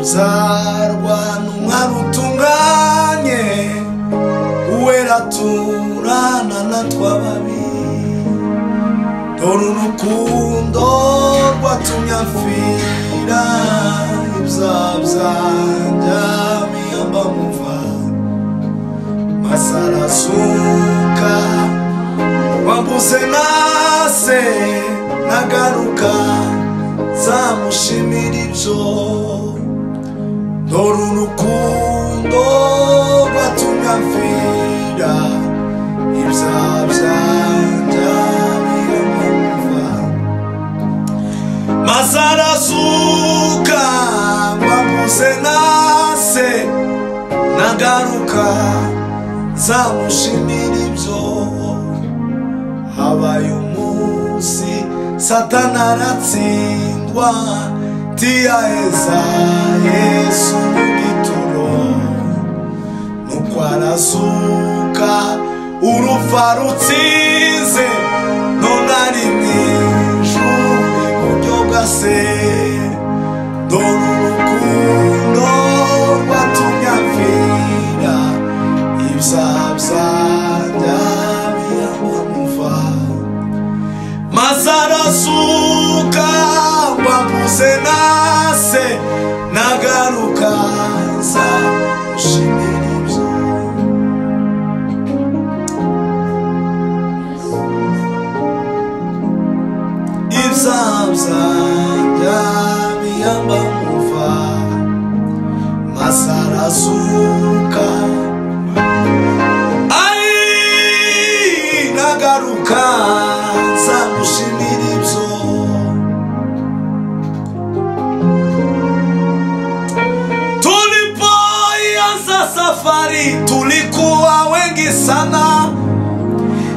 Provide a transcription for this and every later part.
tuzarwa n'umwami utunganye uwera turana na twababi dore urukundo rwatumye amfira ibyaha byanjye biyamba muva maze arasuka wambuze nase nagaruka zamushimira ibyo dore urukundo rwatumye amfira ibyaha byanjye biyamba muva maze arasuka wambuze nase nagaruka zamushimira ibyo habaye umunsi Satana aratsindwa tiyaheza Yesu mu gituro nuko arazuka urupfa rutsinze none ari mu ijuru iburyo bwa Se dore urukundo rwatumye amfira ibyaha byanjye biyamba muva maze arasuka wambuze nase nagaruka zamushimira ibyo ibyaha byanjye biyamba muva maze arasuka nagaruka zamushimira ibyo tulipoanza safari tulikuwa wengi sana,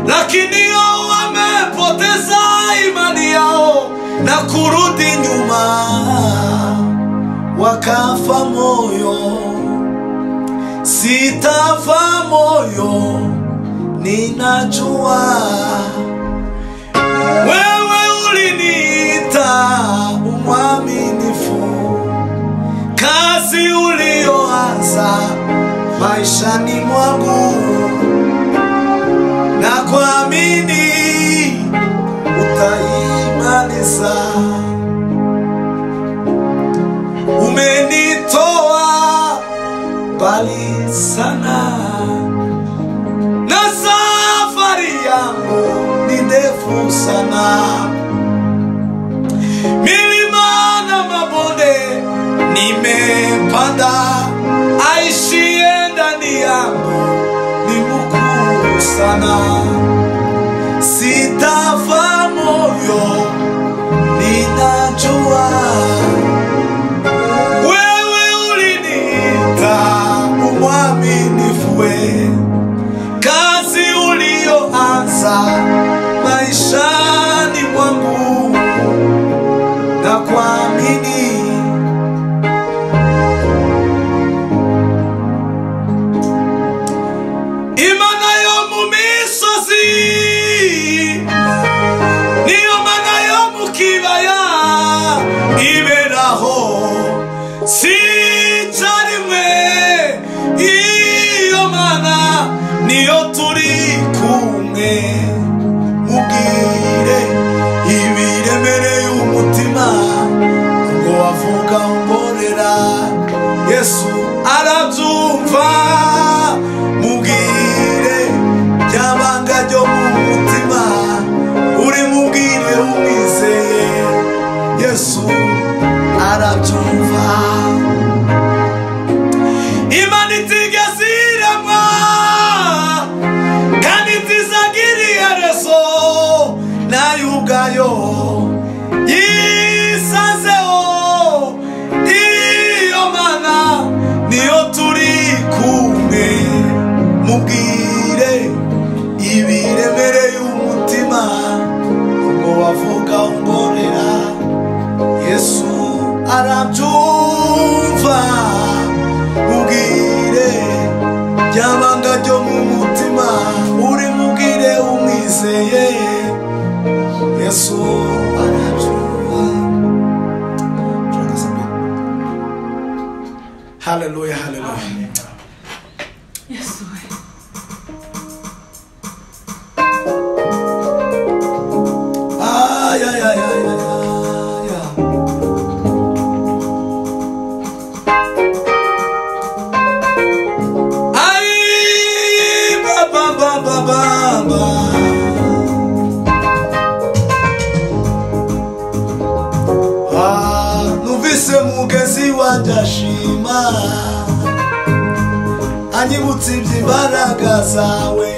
lakini hao wamepoteza imani yao na kurudi nyuma wakafa moyo. Sitafa moyo, ninajua wewe uliniita umwaminifu, kazi ulioanza maishani mwangu na kuamini utaimaliza. Umenitoa mbali sana na safari yangu ni ndefu sana, milima na mabonde nimepanda, aishiye ndani yangu ni mkuu sana. Sitafa moyo, ninajua wewe uliniita umwaminifu, kazi ulioanza maishani mwangu na kuamini imana yo mu misozi niyo mana yo mu kibaya iberaho sicarimwe. Iyo mana niyo turi kumwe, mubwire ibiremereye umutima ngo wavuga umborera Yesu arabyumva. Mubwire byabanga ryo mu mutima uri mubwire umwizeye Yesu arabyumva. Imana itigeze irema kandi itizagira iherezo, nayo ubwayo yisanzeho. Iyo mana niyo turi kumwe, mubwire ibiremereye umutima ngo wavuga umborera Yesu arabyumva. Mubwire byabanga ryo mu mutima uri mubwire umwizeye Yesu arabyumva. Hallelujah, hallelujah. Yes, Lord. Numvise mugezi wandashima anyibutse iby'imbaraga zawe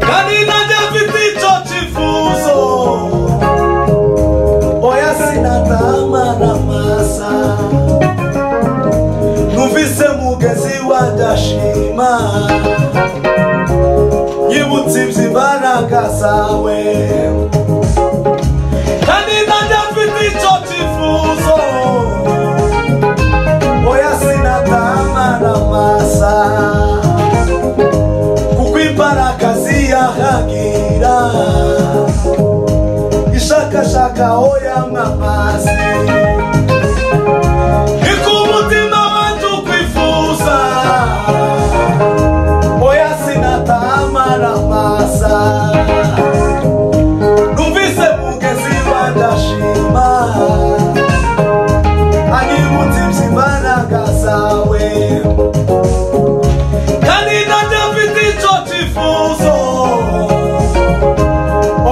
kandi nanjye mfite icyo cyifuzo oya sinatamara amasa numvise mugezi wandashima nyibutse iby'imbaraga zawe kandi nanjye mfite icyo cyifuzo oya sinatamara amasa kuko imbaraga ziyahagira ishakashaka oya mwamazi iko umutima wanjye ukwifuza oya sinatamara amasa numvise mugezi wandashima anyibutse iby'imbaraga zawe kandi nanjye mfite icyo cyifuzo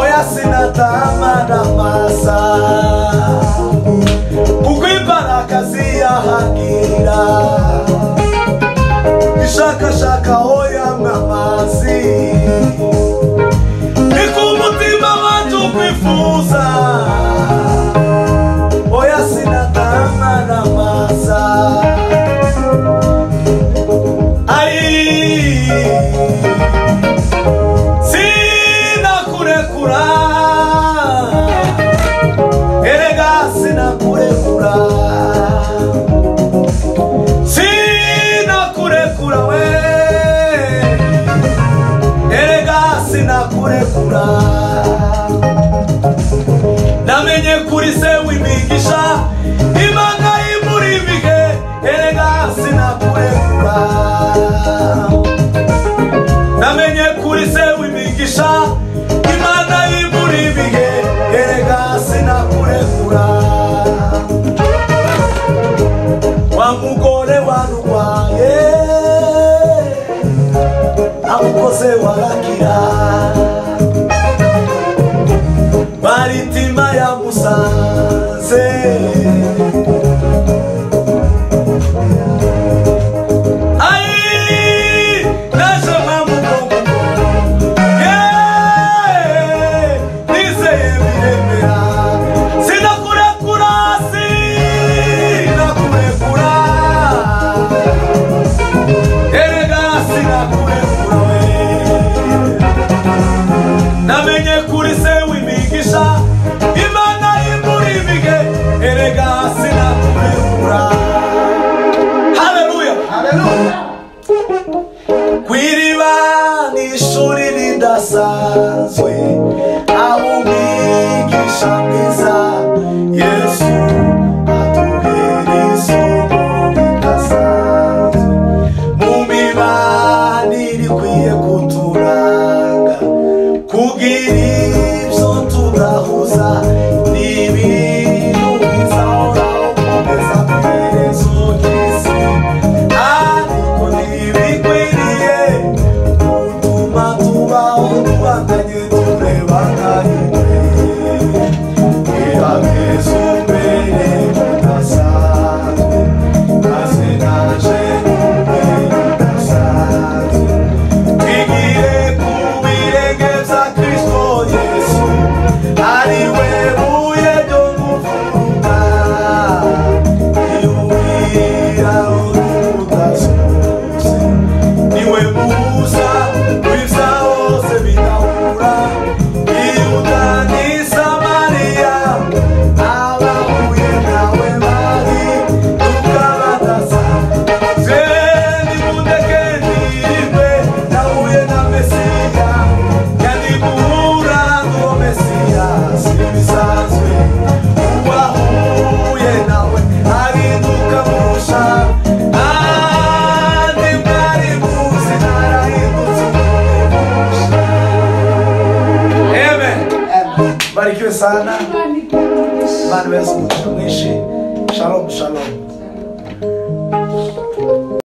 oya sinatamara amasa kuko imbaraga ziyahagira ishakashaka oya mwamazi niko umutima wanjye ukwifuza oya sinatamara amasa sinakurekura erega sinakurekura sinakurekura we erega sinakurekura namenye kuri se w'imigisha imana imuri ibihe erega sinakurekura namenye kuri se w'imigisha imana imuri ibihe erega sinakurekura wa mugore warwaye amukoze warakira maritima yamusanze naje mamugongo nizeye biremera sinakurekura sinakurekura erega sinakurekura we namenye kuri se w'imigisha imana imuri Mbarikiwe sana. Bwana Yesu mtumishi. Shalom, shalom.